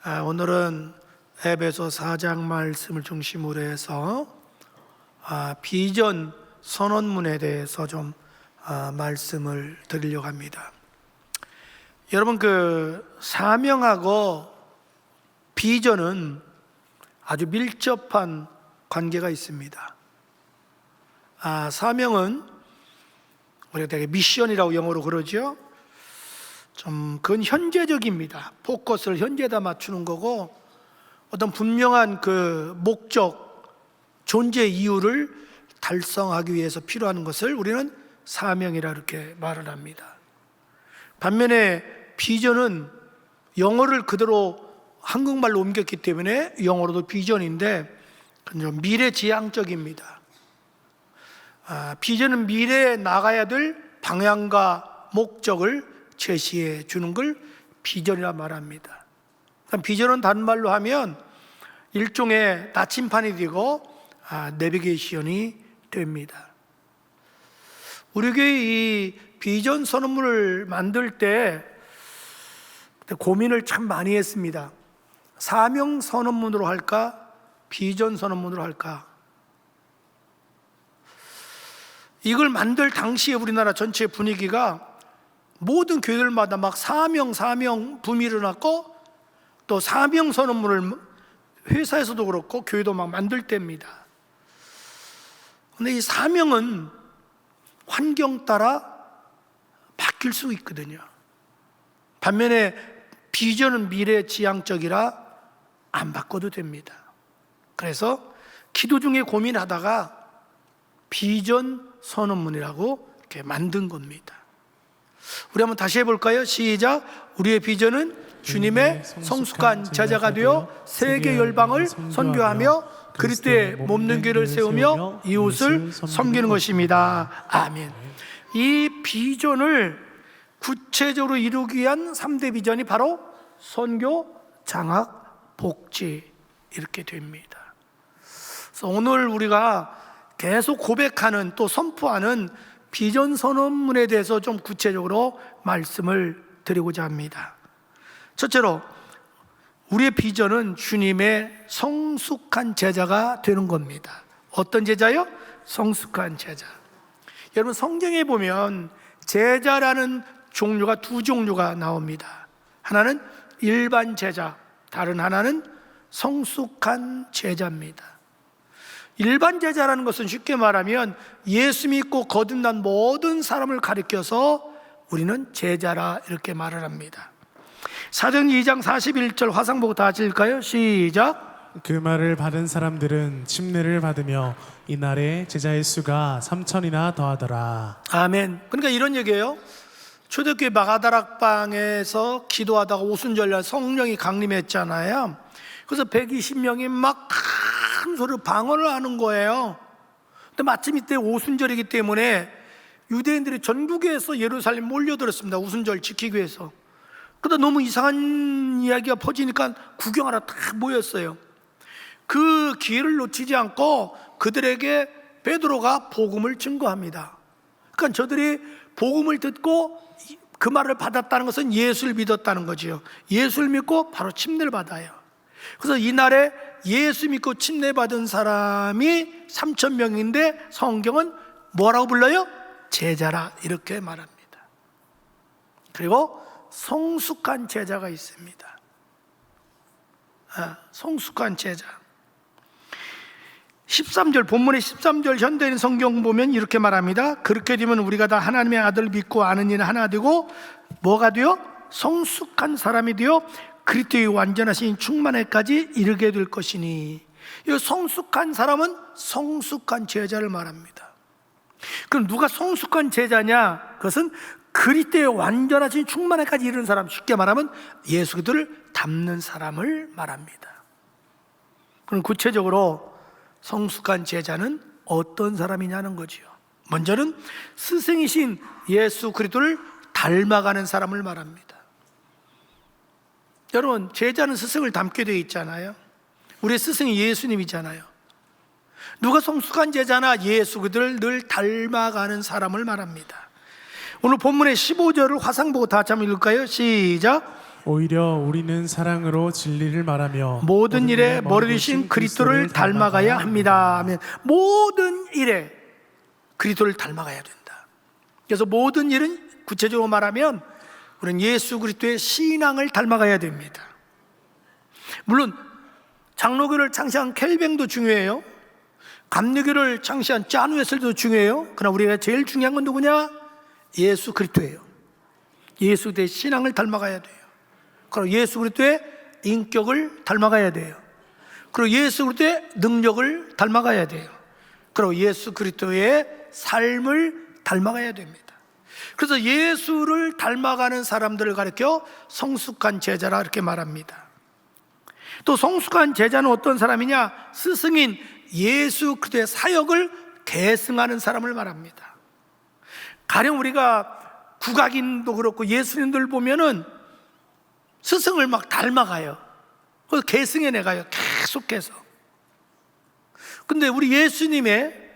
오늘은 에베소 4장 말씀을 중심으로 해서 비전 선언문에 대해서 좀 말씀을 드리려고 합니다. 여러분, 사명하고 비전은 아주 밀접한 관계가 있습니다. 사명은 우리가 되게 미션이라고 영어로 그러죠. 그건 현재적입니다. 포커스를 현재에다 맞추는 거고, 어떤 분명한 목적, 존재 이유를 달성하기 위해서 필요한 것을 우리는 사명이라 이렇게 말을 합니다. 반면에 비전은 영어를 그대로 한국말로 옮겼기 때문에 영어로도 비전인데 좀 미래지향적입니다. 비전은 미래에 나가야 될 방향과 목적을 제시해 주는 걸 비전이라 말합니다. 비전은 다른 말로 하면 일종의 나침판이 되고 내비게이션이 됩니다. 우리 교회 이 비전 선언문을 만들 때 고민을 참 많이 했습니다. 사명 선언문으로 할까? 비전 선언문으로 할까? 이걸 만들 당시에 우리나라 전체 분위기가 모든 교회들마다 막 사명 붐이 일어났고, 또 사명 선언문을 회사에서도 그렇고 교회도 막 만들 때입니다. 그런데 이 사명은 환경 따라 바뀔 수 있거든요. 반면에 비전은 미래지향적이라 안 바꿔도 됩니다. 그래서 기도 중에 고민하다가 비전 선언문이라고 이렇게 만든 겁니다. 우리 한번 다시 해볼까요? 시작. 우리의 비전은 주님의 성숙한 제자가 되어 세계 열방을 선교하며 그리스도의 몸된 교회를 세우며 이웃을 섬기는 것입니다. 아멘. 이 비전을 구체적으로 이루기 위한 3대 비전이 바로 선교, 장학, 복지 이렇게 됩니다. 그래서 오늘 우리가 계속 고백하는, 또 선포하는 비전 선언문에 대해서 좀 구체적으로 말씀을 드리고자 합니다. 첫째로, 우리의 비전은 주님의 성숙한 제자가 되는 겁니다. 어떤 제자요? 성숙한 제자. 여러분, 성경에 보면 제자라는 종류가 두 종류가 나옵니다. 하나는 일반 제자, 다른 하나는 성숙한 제자입니다. 일반 제자라는 것은 쉽게 말하면 예수 믿고 거듭난 모든 사람을 가리켜서 우리는 제자라 이렇게 말을 합니다. 사도행전 2장 41절 화상 보고 다 같이 읽을까요? 시작. 그 말을 받은 사람들은 침례를 받으며 이날에 제자의 수가 3,000이나 더하더라. 아멘. 그러니까 이런 얘기예요. 초대교회 마가다락방에서 기도하다가 오순절날 성령이 강림했잖아요. 그래서 120명이 막 큰 소리로 방언을 하는 거예요. 근데 마침 이때 오순절이기 때문에 유대인들이 전국에서 예루살렘 몰려들었습니다. 오순절 지키기 위해서. 그러다 너무 이상한 이야기가 퍼지니까 구경하러 다 모였어요. 그 기회를 놓치지 않고 그들에게 베드로가 복음을 증거합니다. 그러니까 저들이 복음을 듣고 그 말을 받았다는 것은 예수를 믿었다는 거죠. 예수를 믿고 바로 침례를 받아요. 그래서 이날에 예수 믿고 침례 받은 사람이 3,000명인데 성경은 뭐라고 불러요? 제자라 이렇게 말합니다. 그리고 성숙한 제자가 있습니다. 성숙한 제자. 13절, 본문의 13절 현대인 성경 보면 이렇게 말합니다. 그렇게 되면 우리가 다 하나님의 아들을 믿고 아는 이는 하나 되고 뭐가 되어? 성숙한 사람이 되어 그리스도의 완전하신 충만에까지 이르게 될 것이니. 이 성숙한 사람은 성숙한 제자를 말합니다. 그럼 누가 성숙한 제자냐? 그것은 그리스도의 완전하신 충만에까지 이르는 사람, 쉽게 말하면 예수 그리스도를 닮는 사람을 말합니다. 그럼 구체적으로 성숙한 제자는 어떤 사람이냐는 거지요. 먼저는 스승이신 예수 그리스도를 닮아가는 사람을 말합니다. 여러분, 제자는 스승을 닮게 되어 있잖아요. 우리의 스승이 예수님이잖아요. 누가 성숙한 제자나 예수 그들을 늘 닮아가는 사람을 말합니다. 오늘 본문의 15절을 화상 보고 다 같이 한번 읽을까요? 시작. 오히려 우리는 사랑으로 진리를 말하며 모든 일에 머리 되신 그리스도를 닮아가야 합니다. 아멘. 모든 일에 그리스도를 닮아가야 된다. 그래서 모든 일은 구체적으로 말하면 우리는 예수 그리스도의 신앙을 닮아가야 됩니다. 물론 장로교를 창시한 켈뱅도 중요해요. 감리교를 창시한 잔 웨슬도 중요해요. 그러나 우리가 제일 중요한 건 누구냐? 예수 그리스도예요. 예수 그리스도의 신앙을 닮아가야 돼요. 그리고 예수 그리스도의 인격을 닮아가야 돼요. 그리고 예수 그리스도의 능력을 닮아가야 돼요. 그리고 예수 그리스도의 삶을 닮아가야 됩니다. 그래서 예수를 닮아가는 사람들을 가리켜 성숙한 제자라 이렇게 말합니다. 또 성숙한 제자는 어떤 사람이냐? 스승인 예수 그리스도의 사역을 계승하는 사람을 말합니다. 가령 우리가 국악인도 그렇고 예수님들 보면은 스승을 막 닮아가요. 그래서 계승해 내가요. 계속해서. 근데 우리 예수님의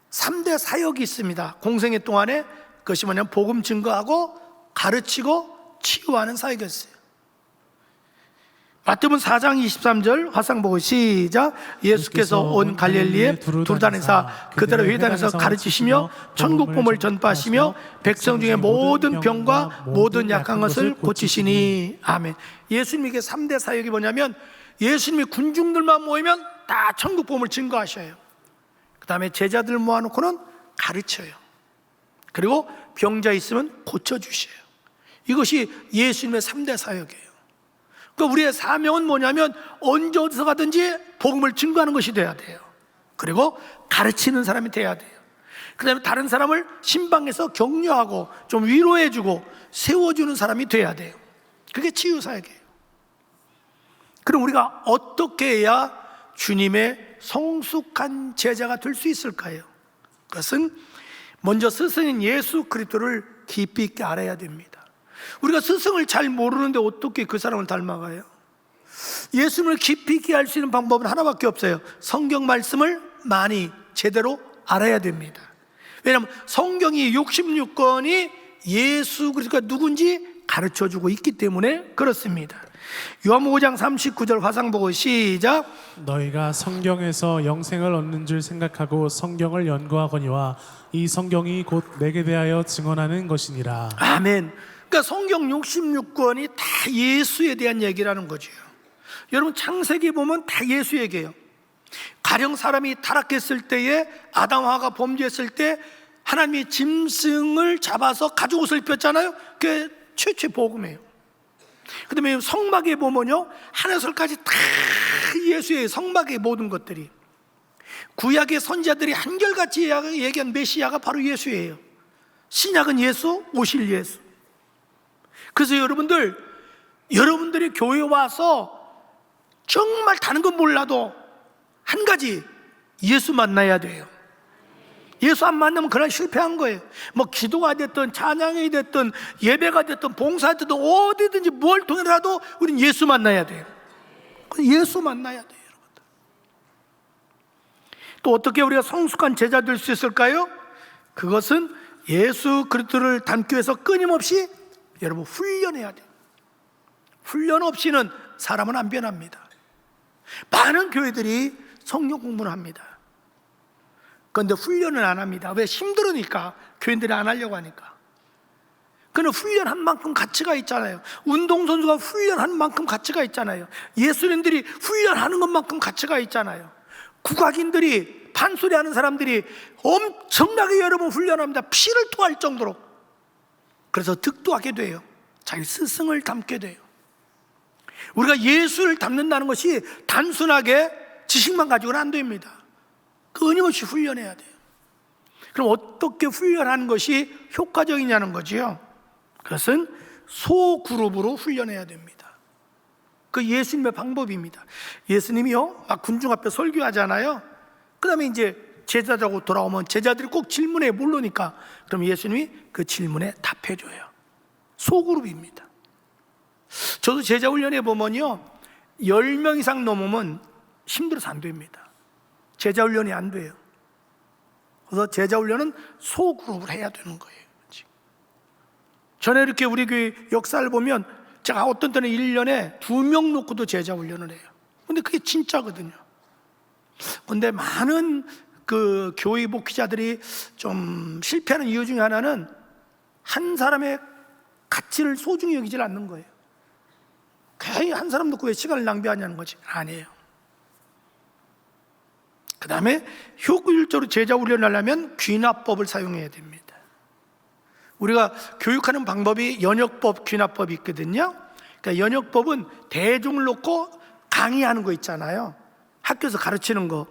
3대 사역이 있습니다. 공생애 동안에 그것이 뭐냐면 복음 증거하고 가르치고 치유하는 사역이었어요. 마태복음 4장 23절 화상 보고 시작. 예수께서 온 갈릴리에 두루다니사 그들의 회당에서 가르치시며 천국 복음을 전파하시며 백성 중에 모든 병과 모든 약한 것을 고치시니. 아멘. 예수님에게 3대 사역이 뭐냐면 예수님이 군중들만 모이면 다 천국 복음을 증거하셔요. 그 다음에 제자들 모아놓고는 가르쳐요. 그리고 병자 있으면 고쳐주셔요. 이것이 예수님의 3대 사역이에요. 그러니까 우리의 사명은 뭐냐면 언제 어디서 가든지 복음을 증거하는 것이 돼야 돼요. 그리고 가르치는 사람이 돼야 돼요. 그 다음에 다른 사람을 신방에서 격려하고 좀 위로해주고 세워주는 사람이 돼야 돼요. 그게 치유사역이에요. 그럼 우리가 어떻게 해야 주님의 성숙한 제자가 될 수 있을까요? 그것은 먼저 스승인 예수 그리스도를 깊이 있게 알아야 됩니다. 우리가 스승을 잘 모르는데 어떻게 그 사람을 닮아가요? 예수님을 깊이 있게 알 수 있는 방법은 하나밖에 없어요. 성경 말씀을 많이 제대로 알아야 됩니다. 왜냐하면 성경이 66권이 예수 그리스도가 누군지 가르쳐주고 있기 때문에 그렇습니다. 요한복음 5장 39절 화상 보고 시작. 너희가 성경에서 영생을 얻는 줄 생각하고 성경을 연구하거니와 이 성경이 곧 내게 대하여 증언하는 것이니라. 아멘. 그러니까 성경 66권이 다 예수에 대한 얘기라는 거죠. 여러분 창세기 보면 다 예수 얘기예요. 가령 사람이 타락했을 때에 아담하가 범죄했을 때 하나님이 짐승을 잡아서 가죽 옷을 입혔잖아요. 그게 최초의 복음이에요. 그 다음에 성막에 보면요 하늘설까지 다 예수의 성막의 모든 것들이, 구약의 선지자들이 한결같이 얘기한 메시아가 바로 예수예요. 신약은 예수, 오실 예수. 그래서 여러분들이 교회 와서 정말 다른 건 몰라도 한 가지, 예수 만나야 돼요. 예수 안 만나면 그날 실패한 거예요. 뭐 기도가 됐든 찬양이 됐든 예배가 됐든 봉사가 됐든 어디든지 뭘 통해라도 우리는 예수 만나야 돼요. 예수 만나야 돼요, 여러분들. 또 어떻게 우리가 성숙한 제자 될 수 있을까요? 그것은 예수 그리스도를 닮기 위해서 끊임없이 여러분 훈련해야 돼요. 훈련 없이는 사람은 안 변합니다. 많은 교회들이 성경 공부를 합니다. 그런데 훈련은 안 합니다. 왜? 힘들으니까. 교인들이 안 하려고 하니까. 그는 훈련한 만큼 가치가 있잖아요. 운동선수가 훈련한 만큼 가치가 있잖아요. 예수님들이 훈련하는 것만큼 가치가 있잖아요. 국악인들이, 판소리하는 사람들이 엄청나게 여러분 훈련합니다. 피를 토할 정도로. 그래서 득도하게 돼요. 자기 스승을 닮게 돼요. 우리가 예수를 닮는다는 것이 단순하게 지식만 가지고는 안 됩니다. 끊임없이 훈련해야 돼요. 그럼 어떻게 훈련하는 것이 효과적이냐는 거지요. 그것은 소그룹으로 훈련해야 됩니다. 그 예수님의 방법입니다. 예수님이요 막 군중 앞에 설교하잖아요. 그 다음에 이제 제자들하고 돌아오면 제자들이 꼭 질문에 모르니까 그럼 예수님이 그 질문에 답해줘요. 소그룹입니다. 저도 제자 훈련해 보면요 10명 이상 넘으면 힘들어서 안 됩니다. 제자 훈련이 안 돼요. 그래서 제자 훈련은 소그룹을 해야 되는 거예요. 전에 이렇게 우리 교회 역사를 보면 제가 어떤 때는 1년에 2명 놓고도 제자 훈련을 해요. 근데 그게 진짜거든요. 근데 많은 그 교회 목회자들이 좀 실패하는 이유 중에 하나는 한 사람의 가치를 소중히 여기질 않는 거예요. 괜히 한 사람 놓고 왜 시간을 낭비하냐는 거지. 아니에요. 그 다음에 효율적으로 제자 훈련을 하려면 귀납법을 사용해야 됩니다. 우리가 교육하는 방법이 연역법, 귀납법이 있거든요. 그러니까 연역법은 대중을 놓고 강의하는 거 있잖아요. 학교에서 가르치는 거,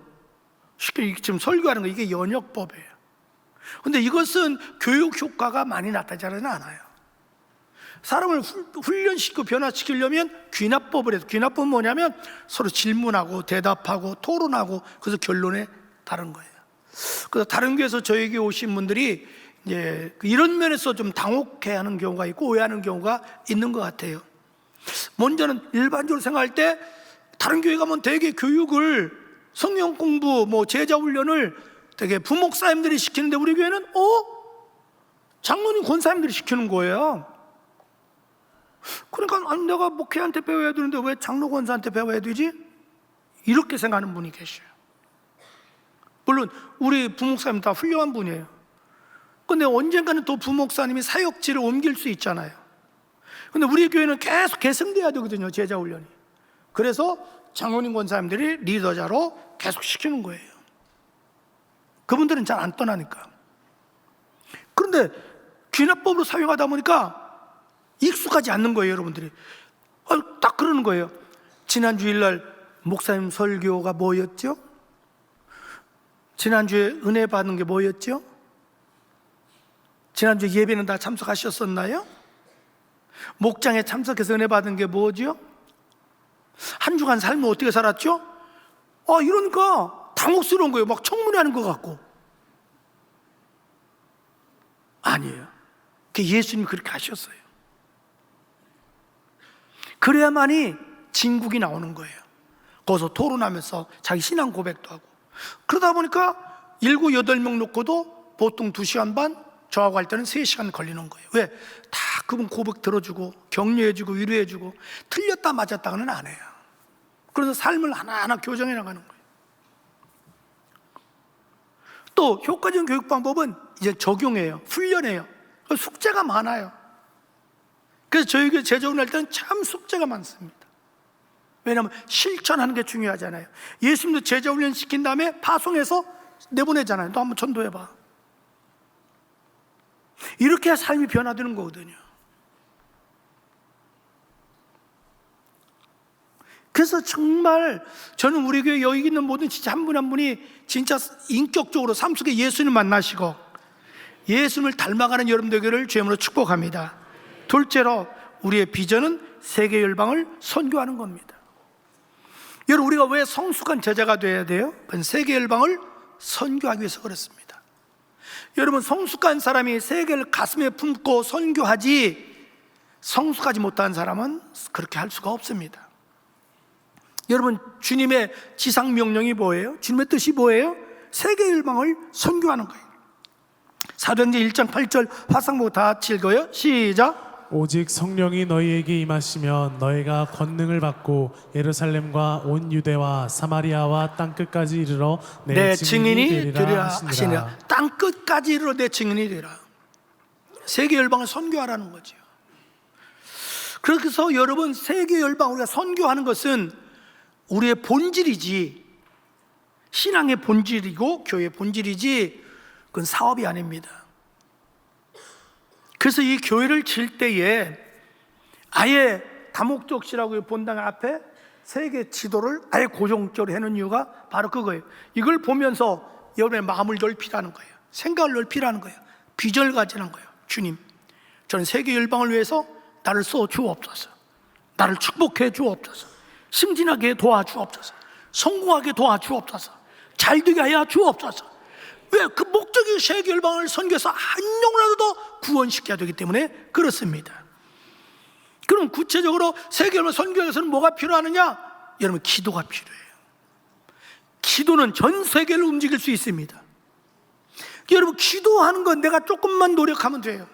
쉽게 지금 설교하는 거, 이게 연역법이에요. 근데 이것은 교육 효과가 많이 나타나지는 않아요. 사람을 훈련시키고 변화시키려면 귀납법을 해서, 귀납법은 뭐냐면 서로 질문하고 대답하고 토론하고 그래서 결론에 다른 거예요. 그래서 다른 교회에서 저에게 오신 분들이 이제 이런 면에서 좀 당혹해하는 경우가 있고 오해하는 경우가 있는 것 같아요. 먼저는 일반적으로 생각할 때 다른 교회 가면 되게 교육을 성경 공부, 뭐 제자 훈련을 되게 부목사님들이 시키는데 우리 교회는 장로님 권사님들이 시키는 거예요. 그러니까 아니, 내가 목회한테 배워야 되는데 왜 장로 권사한테 배워야 되지? 이렇게 생각하는 분이 계셔요. 물론 우리 부목사님 다 훌륭한 분이에요. 근데 언젠가는 또 부목사님이 사역지를 옮길 수 있잖아요. 근데 우리 교회는 계속 계승돼야 되거든요, 제자 훈련이. 그래서 장로님 권사님들이 리더자로 계속 시키는 거예요. 그분들은 잘 안 떠나니까. 그런데 귀납법으로 사용하다 보니까 익숙하지 않는 거예요, 여러분들이. 딱 그러는 거예요. 지난 주일날 목사님 설교가 뭐였죠? 지난주에 은혜 받은 게 뭐였죠? 지난주에 예배는 다 참석하셨었나요? 목장에 참석해서 은혜 받은 게 뭐죠? 한 주간 삶을 어떻게 살았죠? 이러니까 당혹스러운 거예요. 막 청문회하는 것 같고. 아니에요. 예수님이 그렇게 하셨어요. 그래야만이 진국이 나오는 거예요. 거기서 토론하면서 자기 신앙 고백도 하고. 그러다 보니까 7, 8명 놓고도 보통 2시간 반, 저하고 할 때는 3시간 걸리는 거예요. 왜? 다 그분 고백 들어주고 격려해주고 위로해주고 틀렸다 맞았다고는 안 해요. 그래서 삶을 하나하나 교정해 나가는 거예요. 또 효과적인 교육 방법은 이제 적용해요. 훈련해요. 숙제가 많아요. 그래서 저희가 제자 훈련할 때는 참 숙제가 많습니다. 왜냐하면 실천하는 게 중요하잖아요. 예수님도 제자 훈련 시킨 다음에 파송해서 내보내잖아요. 너 한번 전도해봐. 이렇게 해야 삶이 변화되는 거거든요. 그래서 정말 저는 우리 교회 여기 있는 모든 진짜 한 분 한 분이 진짜 인격적으로 삶 속에 예수님을 만나시고 예수님을 닮아가는 여러분 되기를 주님으로 축복합니다. 둘째로 우리의 비전은 세계 열방을 선교하는 겁니다. 여러분, 우리가 왜 성숙한 제자가 되어야 돼요? 그건 세계 열방을 선교하기 위해서 그렇습니다. 여러분, 성숙한 사람이 세계를 가슴에 품고 선교하지 성숙하지 못한 사람은 그렇게 할 수가 없습니다. 여러분, 주님의 지상 명령이 뭐예요? 주님의 뜻이 뭐예요? 세계 열방을 선교하는 거예요. 사도행전 1장 8절 화상보고 다 같이 읽어요. 시작. 오직 성령이 너희에게 임하시면 너희가 권능을 받고 예루살렘과 온 유대와 사마리아와 땅끝까지 이르러 내 증인이 되리라 하시니라. 땅끝까지 이르러 내 증인이 되리라. 세계 열방을 선교하라는 거죠. 그래서 여러분, 세계 열방 우리가 선교하는 것은 우리의 본질이지, 신앙의 본질이고 교회의 본질이지 그건 사업이 아닙니다. 그래서 이 교회를 질 때에 아예 다목적시라고 본당 앞에 세계 지도를 아예 고정적으로 해놓은 이유가 바로 그거예요. 이걸 보면서 여러분의 마음을 넓히라는 거예요. 생각을 넓히라는 거예요. 비전을 가지는 거예요. 주님, 저는 세계 열방을 위해서 나를 써 주옵소서. 나를 축복해 주옵소서. 승진하게 도와주옵소서. 성공하게 도와주옵소서. 잘되게 하여 주옵소서. 왜? 그 목적이 세계 열방을 선교해서 한 영혼이라도 더 구원시켜야 되기 때문에 그렇습니다. 그럼 구체적으로 세계 열방 선교에서는 뭐가 필요하느냐? 여러분, 기도가 필요해요. 기도는 전 세계를 움직일 수 있습니다. 여러분, 기도하는 건 내가 조금만 노력하면 돼요.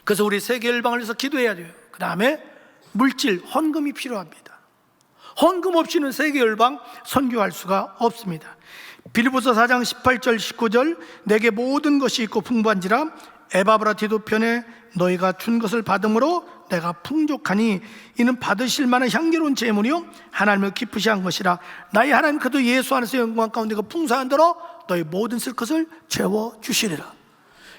그래서 우리 세계 열방을 위해서 기도해야 돼요. 그 다음에 물질, 헌금이 필요합니다. 헌금 없이는 세계 열방 선교할 수가 없습니다. 빌립보서 4장 18절 19절 내게 모든 것이 있고 풍부한지라 에바브라티도편에 너희가 준 것을 받음으로 내가 풍족하니 이는 받으실 만한 향기로운 제물이요 하나님을 기쁘시 한 것이라. 나의 하나님 그도 예수 안에서 영광 가운데 그 풍성한 대로 너희 모든 쓸 것을 채워주시리라.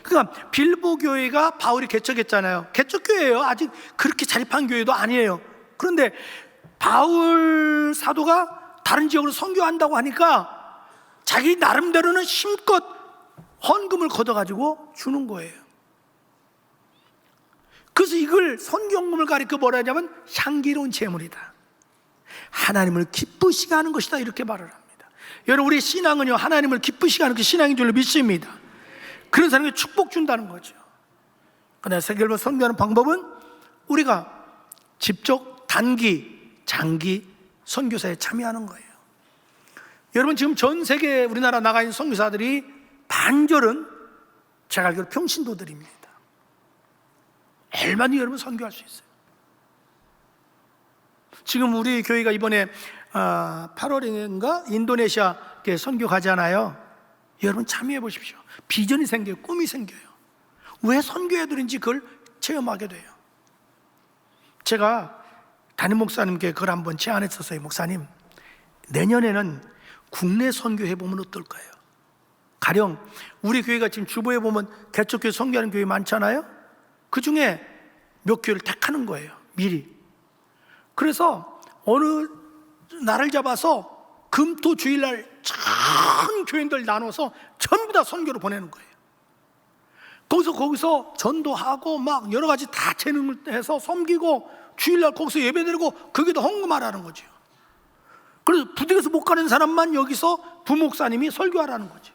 그러니까 빌보 교회가 바울이 개척했잖아요. 개척교회예요. 아직 그렇게 자립한 교회도 아니에요. 그런데 바울 사도가 다른 지역으로 선교한다고 하니까 자기 나름대로는 힘껏 헌금을 걷어가지고 주는 거예요. 그래서 이걸 선교헌금을 가리켜 뭐라 하냐면 향기로운 제물이다, 하나님을 기쁘시게 하는 것이다, 이렇게 말을 합니다. 여러분, 우리 신앙은요 하나님을 기쁘시게 하는 그 신앙인 줄로 믿습니다. 그런 사람에게 축복 준다는 거죠. 그러나 세계를 선교하는 방법은 우리가 직접 단기, 장기 선교사에 참여하는 거예요. 여러분, 지금 전 세계 우리나라 나가 있는 선교사들이 반절은 제가 알기로 평신도들입니다. 얼마나 여러분 선교할 수 있어요. 지금 우리 교회가 이번에 8월인가 인도네시아에 선교 가잖아요. 여러분 참여해 보십시오. 비전이 생겨요. 꿈이 생겨요. 왜 선교해야 되는지 그걸 체험하게 돼요. 제가 담임 목사님께 그걸 한번 제안했었어요. 목사님, 내년에는 국내 선교해 보면 어떨까요? 가령 우리 교회가 지금 주보에 보면 개척교회 선교하는 교회 많잖아요. 그 중에 몇 교회를 택하는 거예요, 미리. 그래서 어느 날을 잡아서 금토 주일날 전 교인들 나눠서 전부 다 선교로 보내는 거예요. 거기서 전도하고 막 여러 가지 다 재능을 해서 섬기고 주일날 거기서 예배드리고 거기다 헌금하라는 거죠. 그래서 부득이해서 못 가는 사람만 여기서 부목사님이 설교하라는 거죠.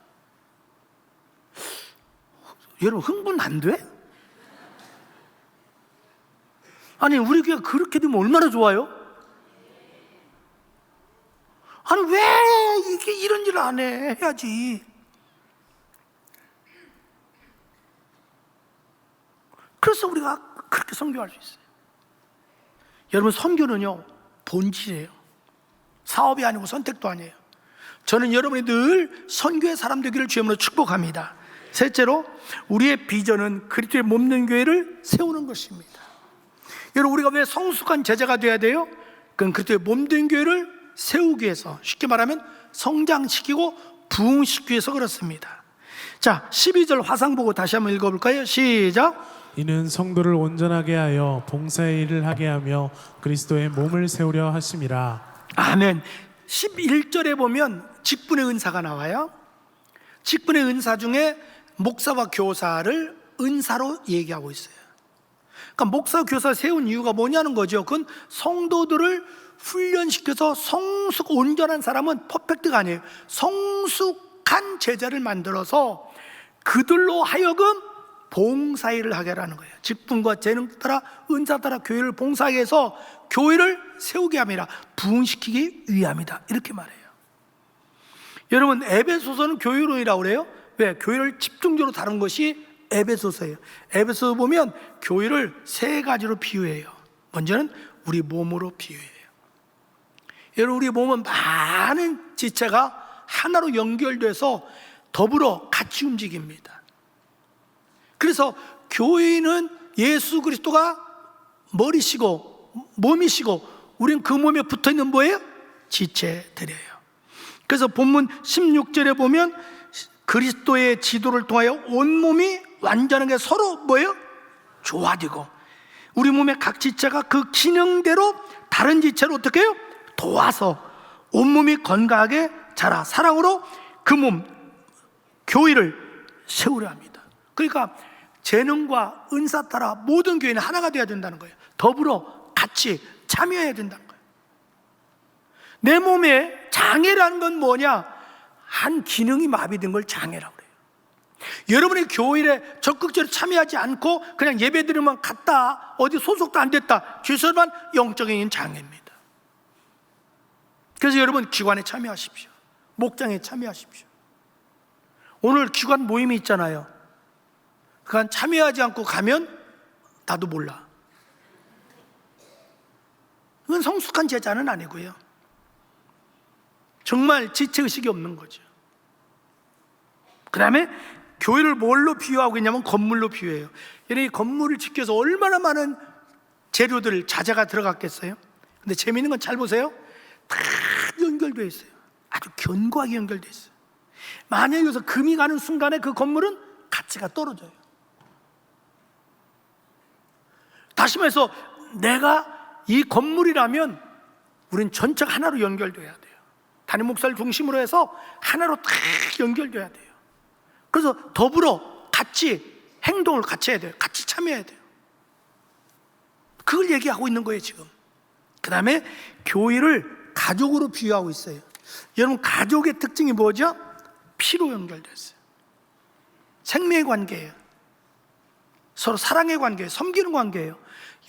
여러분, 흥분 안 돼? 아니, 우리 교회가 그렇게 되면 얼마나 좋아요? 아니, 왜 이게 이런 일을 안 해? 해야지. 그래서 우리가 그렇게 선교할 수 있어요. 여러분, 선교는요 본질이에요. 사업이 아니고 선택도 아니에요. 저는 여러분이 늘 선교의 사람 되기를 주님으로 축복합니다. 셋째로, 우리의 비전은 그리스도의 몸된 교회를 세우는 것입니다. 여러분, 우리가 왜 성숙한 제자가 되어야 돼요? 그건 그리스도의 몸된 교회를 세우기 위해서, 쉽게 말하면 성장시키고 부흥시키기 위해서 그렇습니다. 자, 12절 화상 보고 다시 한번 읽어볼까요? 시작. 이는 성도를 온전하게 하여 봉사의 일을 하게 하며 그리스도의 몸을 세우려 하심이라. 아멘. 11절에 보면 직분의 은사가 나와요. 직분의 은사 중에 목사와 교사를 은사로 얘기하고 있어요. 그러니까 목사, 교사 세운 이유가 뭐냐는 거죠. 그건 성도들을 훈련시켜서 온전한 사람은 퍼펙트가 아니에요. 성숙한 제자를 만들어서 그들로 하여금 봉사일을 하게 하라는 거예요. 직분과 재능 따라 은사 따라 교회를 봉사하게 해서 교회를 세우게 함이라, 부흥시키기 위함이다, 이렇게 말해요. 여러분, 에베소서는 교회론이라고 그래요. 왜? 교회를 집중적으로 다룬 것이 에베소서예요. 에베소서 보면 교회를 세 가지로 비유해요. 먼저는 우리 몸으로 비유해요. 여러분, 우리 몸은 많은 지체가 하나로 연결돼서 더불어 같이 움직입니다. 그래서 교회는 예수 그리스도가 머리시고 몸이시고 우리는 그 몸에 붙어있는 뭐예요? 지체들이에요. 그래서 본문 16절에 보면 그리스도의 지도를 통하여 온몸이 완전하게 서로 뭐예요? 조화되고 우리 몸의 각 지체가 그 기능대로 다른 지체를 어떻게 해요? 도와서 온몸이 건강하게 자라 사랑으로 그 몸 교회를 세우려 합니다. 그러니까 재능과 은사 따라 모든 교회는 하나가 되어야 된다는 거예요. 더불어 같이 참여해야 된다는 거예요. 내 몸에 장애라는 건 뭐냐? 한 기능이 마비된 걸 장애라고 그래요. 여러분이 교회에 적극적으로 참여하지 않고 그냥 예배드리면 갔다 어디 소속도 안 됐다, 주소만 영적인 장애입니다. 그래서 여러분, 기관에 참여하십시오. 목장에 참여하십시오. 오늘 기관 모임이 있잖아요. 그간 참여하지 않고 가면 나도 몰라. 그건 성숙한 제자는 아니고요. 정말 지체의식이 없는 거죠. 그 다음에 교회를 뭘로 비유하고 있냐면 건물로 비유해요. 여러분, 이 건물을 짓기 위해서 얼마나 많은 재료들, 자재가 들어갔겠어요? 근데 재미있는 건 잘 보세요. 다 연결되어 있어요. 아주 견고하게 연결되어 있어요. 만약에 여기서 금이 가는 순간에 그 건물은 가치가 떨어져요. 다시 말해서 내가 이 건물이라면 우린 전체가 하나로 연결돼야 돼요. 담임 목사를 중심으로 해서 하나로 딱 연결돼야 돼요. 그래서 더불어 같이 행동을 같이 해야 돼요. 같이 참여해야 돼요. 그걸 얘기하고 있는 거예요 지금. 그 다음에 교회를 가족으로 비유하고 있어요. 여러분, 가족의 특징이 뭐죠? 피로 연결됐어요. 생명의 관계예요. 서로 사랑의 관계예요. 섬기는 관계예요.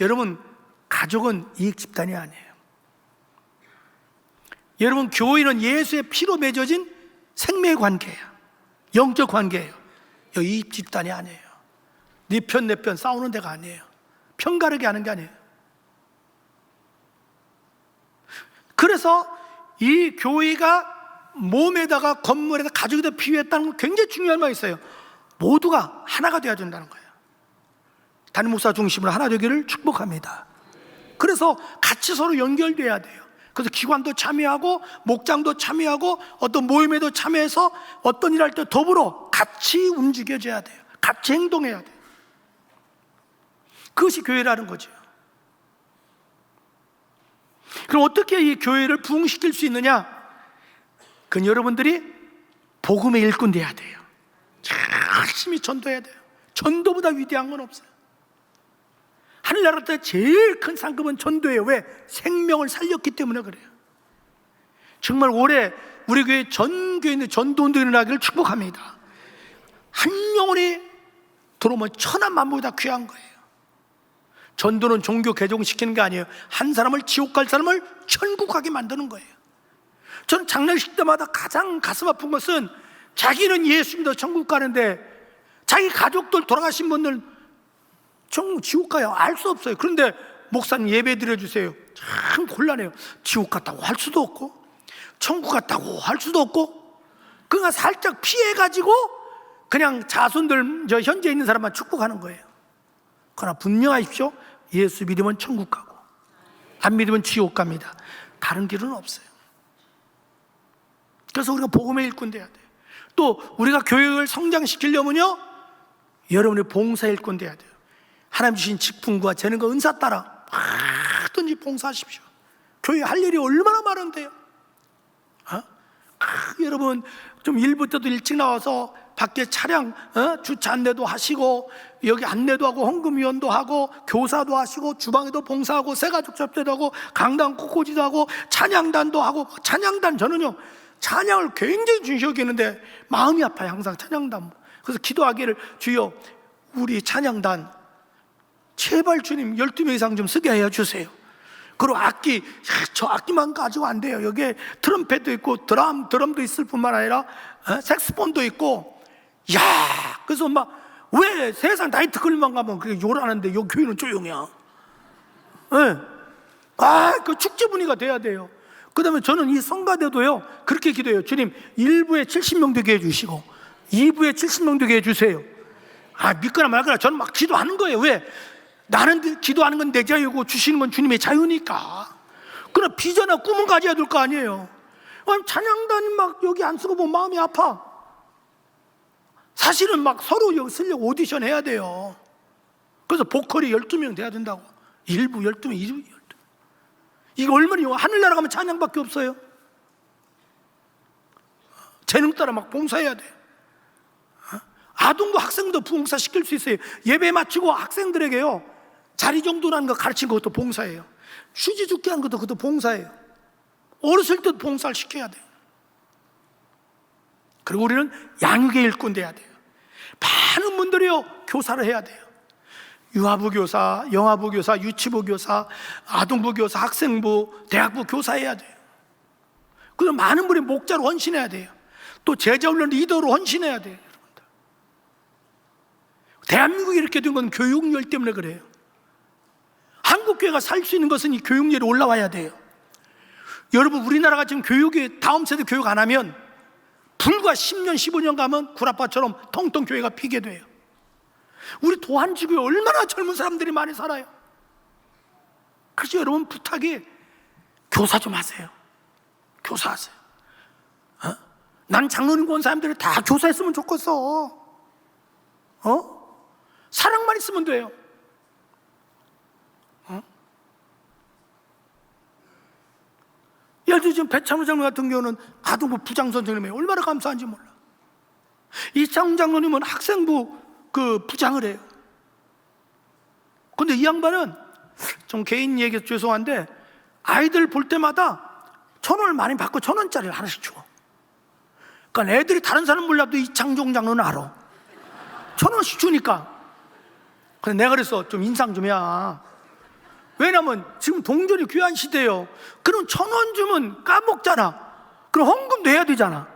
여러분, 가족은 이익 집단이 아니에요. 여러분, 교회는 예수의 피로 맺어진 생명의 관계예요. 영적 관계예요. 여기 이익 집단이 아니에요. 네 편 내 편 싸우는 데가 아니에요. 편가르게 하는 게 아니에요. 그래서 이 교회가 몸에다가 건물에다 가족에다 비유했다는 건 굉장히 중요한 말이 있어요. 모두가 하나가 되어야 된다는 거예요. 담임 목사 중심으로 하나 되기를 축복합니다. 그래서 같이 서로 연결돼야 돼요. 그래서 기관도 참여하고 목장도 참여하고 어떤 모임에도 참여해서 어떤 일 할 때 더불어 같이 움직여줘야 돼요. 같이 행동해야 돼요. 그것이 교회라는 거죠. 그럼 어떻게 이 교회를 부흥시킬 수 있느냐? 그건 여러분들이 복음의 일꾼 돼야 돼요. 열심히 전도해야 돼요. 전도보다 위대한 건 없어요. 하늘나라 때 제일 큰 상급은 전도예요. 왜? 생명을 살렸기 때문에 그래요. 정말 올해 우리 교회 전 교회 있는 전도운동이 일어나기를 축복합니다. 한 영혼이 들어오면 천한 만보다 귀한 거예요. 전도는 종교 개종시키는 게 아니에요. 한 사람을 지옥 갈 사람을 천국 가게 만드는 거예요. 저는 장례식 때마다 가장 가슴 아픈 것은 자기는 예수 믿어 천국 가는데 자기 가족들 돌아가신 분들 지옥 가요. 알 수 없어요. 그런데 목사님 예배 드려주세요. 참 곤란해요. 지옥 갔다고 할 수도 없고 천국 갔다고 할 수도 없고 그냥 살짝 피해가지고 그냥 자손들 현재 있는 사람만 축복하는 거예요. 그러나 분명하십시오. 예수 믿으면 천국 가고 안 믿으면 지옥 갑니다. 다른 길은 없어요. 그래서 우리가 복음의 일꾼 돼야 돼요. 또 우리가 교회를 성장시키려면요, 여러분이 봉사 일꾼 돼야 돼요. 하나님 주신 직분과 재능과 은사 따라 뭐든지 봉사하십시오. 교회 할 일이 얼마나 많은데요. 여러분 좀 일부 때도 일찍 나와서 밖에 차량 주차 안내도 하시고 여기 안내도 하고 헌금위원도 하고 교사도 하시고 주방에도 봉사하고 새가족 접대도 하고 강당 꽃꽂이도 하고 찬양단도 하고. 찬양단 저는요 찬양을 굉장히 중시 여기는데 마음이 아파요. 항상 찬양단. 그래서 기도하기를 주여 우리 찬양단 제발 주님 12명 이상 좀 쓰게 해주세요. 그리고 악기, 저 악기만 가지고 안 돼요. 여기에 트럼펫도 있고 드럼도 있을 뿐만 아니라 색스폰도 있고. 야, 그래서 막 왜 세상 나이트클럽만 가면 그게 요란한데 여기 교회는 조용해요. 네. 그 축제 분위기가 돼야 돼요. 그 다음에 저는 이 성가대도요 그렇게 기도해요. 주님 1부에 70명 되게 해주시고 2부에 70명 되게 해주세요. 믿거나 말거나 저는 막 기도하는 거예요. 왜? 나는 기도하는 건 내 자유고 주시는 건 주님의 자유니까. 그러나 비전과 꿈은 가져야 될 거 아니에요. 찬양단이 막 여기 안 쓰고 보면 마음이 아파. 사실은 막 서로 여기 쓰려고 오디션 해야 돼요. 그래서 보컬이 12명 돼야 된다고. 1부 12명, 2부 12명. 이거 얼마나 하늘나라 가면 찬양밖에 없어요. 재능 따라 막 봉사해야 돼요. 아동도 학생도 봉사 시킬 수 있어요. 예배 마치고 학생들에게요 자리 정돈하는 거 가르치는 것도 봉사예요. 휴지 줍게 하는 것도 그것도 봉사예요. 어렸을 때도 봉사를 시켜야 돼요. 그리고 우리는 양육의 일꾼 돼야 돼요. 많은 분들이요 교사를 해야 돼요. 유아부 교사, 영아부 교사, 유치부 교사, 아동부 교사, 학생부, 대학부 교사해야 돼요. 그리고 많은 분이 목자로 헌신해야 돼요. 또 제자훈련 리더로 헌신해야 돼요. 대한민국이 이렇게 된 건 교육열 때문에 그래요. 한국 한국교회가 살 수 있는 것은 이 교육열이 올라와야 돼요. 여러분, 우리나라가 지금 교육이 다음 세대 교육 안 하면 불과 10년 15년 가면 구라파처럼 텅텅 교회가 비게 돼요. 우리 도한지구에 얼마나 젊은 사람들이 많이 살아요. 그래서 여러분, 부탁이 교사 좀 하세요. 교사하세요. 난 장로님 권사님들이 다 교사했으면 좋겠어. 사랑만 있으면 돼요. 예를 들어 지금 배찬호 장로 같은 경우는 아동부 부장 선생님이 얼마나 감사한지 몰라. 이창훈 장로님은 학생부 그 부장을 해요. 근데 이 양반은 좀 개인 얘기해서 죄송한데 아이들 볼 때마다 1,000원을 많이 받고 1,000원짜리를 하나씩 줘. 그러니까 애들이 다른 사람 몰라도 이창종 장로는 알아. 1,000원씩 주니까. 그래서 내가 그래서 좀 인상 좀 해야. 왜냐면 지금 동전이 귀한 시대예요. 그럼 1,000원 주면 까먹잖아. 그럼 헌금도 해야 되잖아.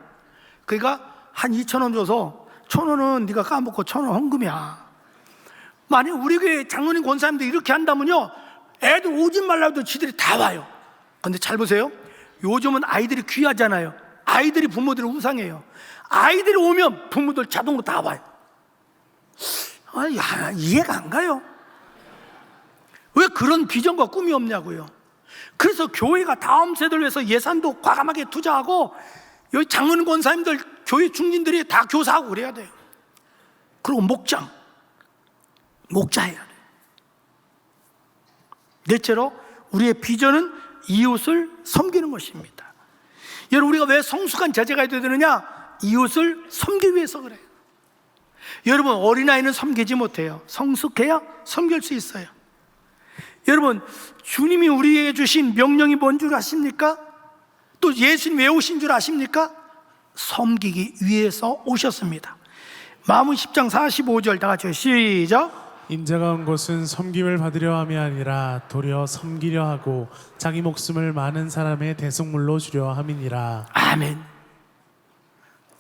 그러니까 한 2,000원 줘서 1,000원은 네가 까먹고 1,000원 헌금이야. 만약 우리 교회 장로님 권사님들 이렇게 한다면요, 애들 오지 말라고 해도 지들이 다 와요. 근데 잘 보세요. 요즘은 아이들이 귀하잖아요. 아이들이 부모들을 우상해요. 아이들이 오면 부모들 자동으로 다 와요. 이해가 안 가요. 왜 그런 비전과 꿈이 없냐고요. 그래서 교회가 다음 세대를 위해서 예산도 과감하게 투자하고 여기 장로님 권사님들 교회 중진들이 다 교사하고 그래야 돼요. 그리고 목자해야 돼요. 넷째로 우리의 비전은 이웃을 섬기는 것입니다. 여러분, 우리가 왜 성숙한 제자가 되어야 되느냐? 이웃을 섬기기 위해서 그래요. 여러분, 어린아이는 섬기지 못해요. 성숙해야 섬길 수 있어요. 여러분, 주님이 우리에게 주신 명령이 뭔 줄 아십니까? 또 예수님 왜 오신 줄 아십니까? 섬기기 위해서 오셨습니다. 마음은 10장 45절 다 같이 시작. 인자가 온 것은 섬김을 받으려 함이 아니라 도리어 섬기려 하고 자기 목숨을 많은 사람의 대속물로 주려 함이니라. 아멘.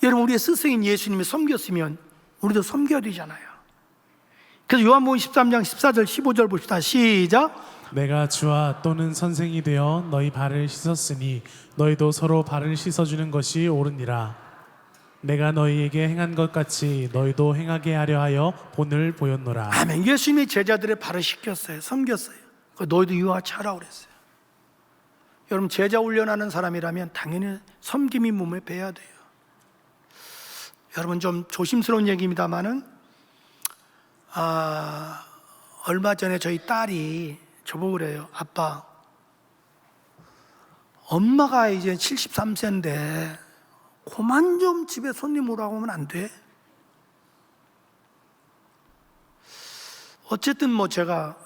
여러분, 우리의 스승인 예수님이 섬겼으면 우리도 섬겨야 되잖아요. 그래서 요한복음 13장 14절 15절 봅시다. 시작. 내가 주와 또는 선생이 되어 너희 발을 씻었으니 너희도 서로 발을 씻어주는 것이 옳으니라. 내가 너희에게 행한 것 같이 너희도 행하게 하려 하여 본을 보였노라. 아멘. 예수님이 제자들의 발을 씻겼어요. 섬겼어요. 너희도 이와 같이 하라고 그랬어요. 여러분, 제자 훈련하는 사람이라면 당연히 섬김이 몸에 배야 돼요. 여러분, 좀 조심스러운 얘기입니다만은 얼마 전에 저희 딸이 저보고 그래요. 아빠, 엄마가 이제 73세인데 그만 좀 집에 손님 오라고 하면 안 돼? 어쨌든 뭐 제가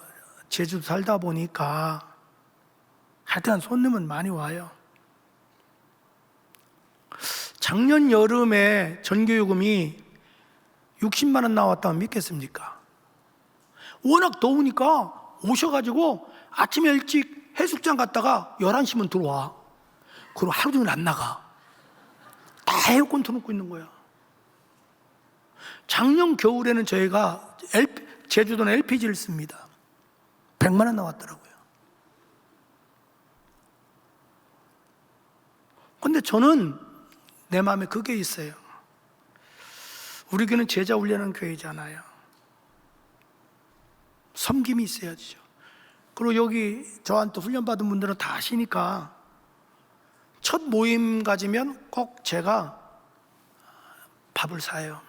제주도 살다 보니까 하여튼 손님은 많이 와요. 작년 여름에 전교요금이 60만 원 나왔다면 믿겠습니까? 워낙 더우니까 오셔가지고 아침에 일찍 해수욕장 갔다가 11시면 들어와. 그리고 하루 종일 안 나가. 다 에어컨 틀어놓고 있는 거야. 작년 겨울에는 저희가 제주도는 LPG를 씁니다. 100만 원 나왔더라고요. 근데 저는 내 마음에 그게 있어요. 우리 교회는 제자 훈련하는 교회잖아요. 섬김이 있어야죠. 그리고 여기 저한테 훈련받은 분들은 다 아시니까 첫 모임 가지면 꼭 제가 밥을 사요.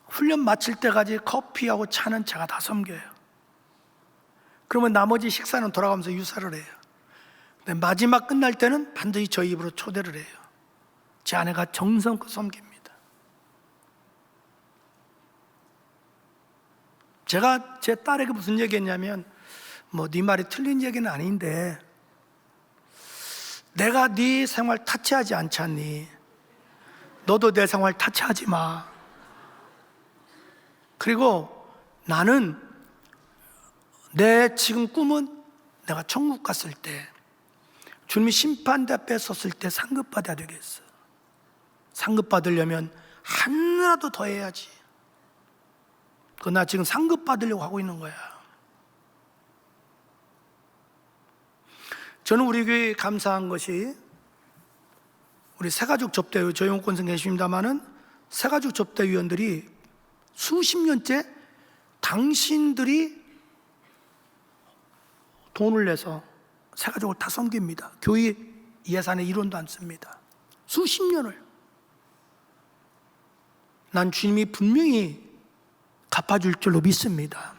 훈련 마칠 때까지 커피하고 차는 제가 다 섬겨요. 그러면 나머지 식사는 돌아가면서 유사를 해요. 근데 마지막 끝날 때는 반드시 저희 입으로 초대를 해요. 제 아내가 정성껏 섬깁니다. 제가 제 딸에게 무슨 얘기했냐면, 뭐 네 말이 틀린 얘기는 아닌데 내가 네 생활 타치하지 않잖니. 너도 내 생활 타치하지 마. 그리고 나는 내 지금 꿈은 내가 천국 갔을 때 주님이 심판대 앞에 섰을 때 상급 받아야 되겠어. 상급 받으려면 하나라도 더 해야지. 나 지금 상급 받으려고 하고 있는 거야. 저는 우리 교회에 감사한 것이 우리 새가족 접대위, 조용권선 계십니다마는 새가족 접대위원들이 수십 년째 당신들이 돈을 내서 새가족을 다 섬깁니다. 교회 예산에 1원도 안 씁니다. 수십 년을. 난 주님이 분명히 갚아줄 줄로 믿습니다.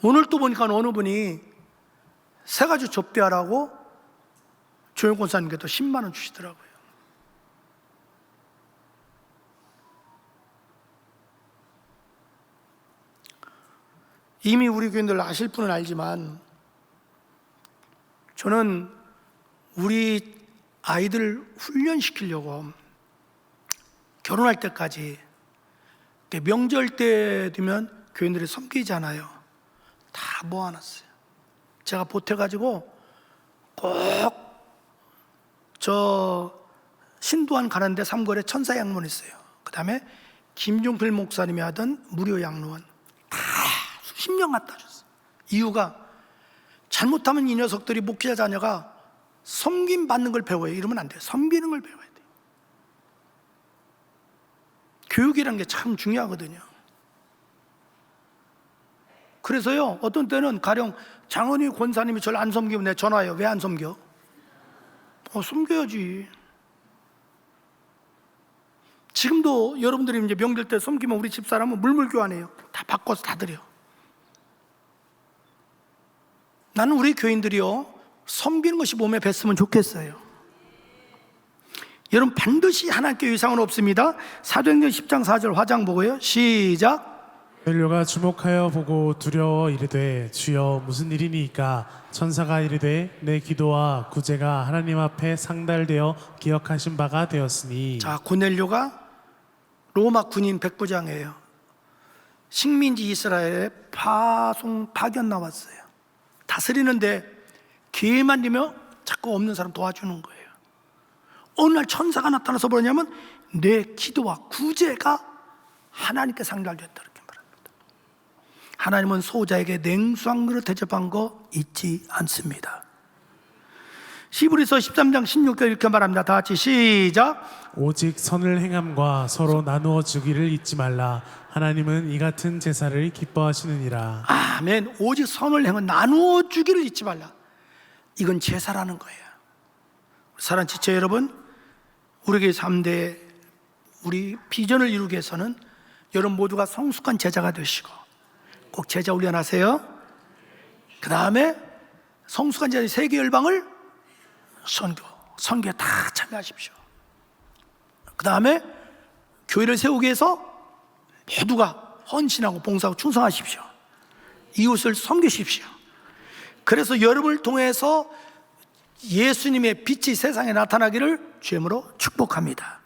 오늘 또 보니까 어느 분이 새가족 접대하라고 조용권사님께도 10만 원 주시더라고요. 이미 우리 교인들 아실 분은 알지만 저는 우리 아이들 훈련시키려고 결혼할 때까지 명절 때 되면 교인들이 섬기잖아요. 다 모아놨어요. 제가 보태가지고 꼭 저 신도안 가는데 삼거리에 천사양문 있어요. 그 다음에 김종필 목사님이 하던 무료 양로원 다 수십 명 갖다 줬어요. 이유가 잘못하면 이 녀석들이 목회자 자녀가 섬김 받는 걸 배워요. 이러면 안 돼요. 섬기는 걸 배워야 돼요. 교육이라는 게 참 중요하거든요. 그래서요, 어떤 때는 가령 장원희 권사님이 저를 안 섬기면 내 전화해요. 왜 안 섬겨? 섬겨야지. 지금도 여러분들이 이제 명절 때 섬기면 우리 집사람은 물물 교환해요. 다 바꿔서 다 드려. 나는 우리 교인들이요, 섬기는 것이 몸에 뱄으면 좋겠어요. 여러분 반드시 하나님께 위상은 없습니다. 사도행전 10장 4절 화장 보고요. 시작. 벨료가 주목하여 보고 두려워 이르되 주여 무슨 일이니이까? 천사가 이르되 내 기도와 구제가 하나님 앞에 상달되어 기억하신 바가 되었으니. 자, 고넬료가 로마 군인 백부장이에요. 식민지 이스라엘에 파견 나왔어요. 다스리는데 기회만 되면 자꾸 없는 사람 도와주는 거예요. 어느 날 천사가 나타나서 뭐냐면 내 기도와 구제가 하나님께 상달됐다 이렇게 말합니다. 하나님은 소자에게 냉수한 그릇 대접한 거 잊지 않습니다. 히브리서 13장 16절 이렇게 말합니다. 다 같이 시작. 오직 선을 행함과 서로 나누어 주기를 잊지 말라. 하나님은 이 같은 제사를 기뻐하시느니라. 아멘. 오직 선을 행은 나누어 주기를 잊지 말라. 이건 제사라는 거예요. 사랑하는 지체 여러분, 우리에게 3대 우리 비전을 이루기 위해서는 여러분 모두가 성숙한 제자가 되시고 꼭 제자 훈련하세요. 그 다음에 성숙한 제자 세계 열방을 선교에 다 참여하십시오. 그 다음에 교회를 세우기 위해서 모두가 헌신하고 봉사하고 충성하십시오. 이웃을 섬기십시오. 그래서 여러분을 통해서 예수님의 빛이 세상에 나타나기를 주님으로 축복합니다.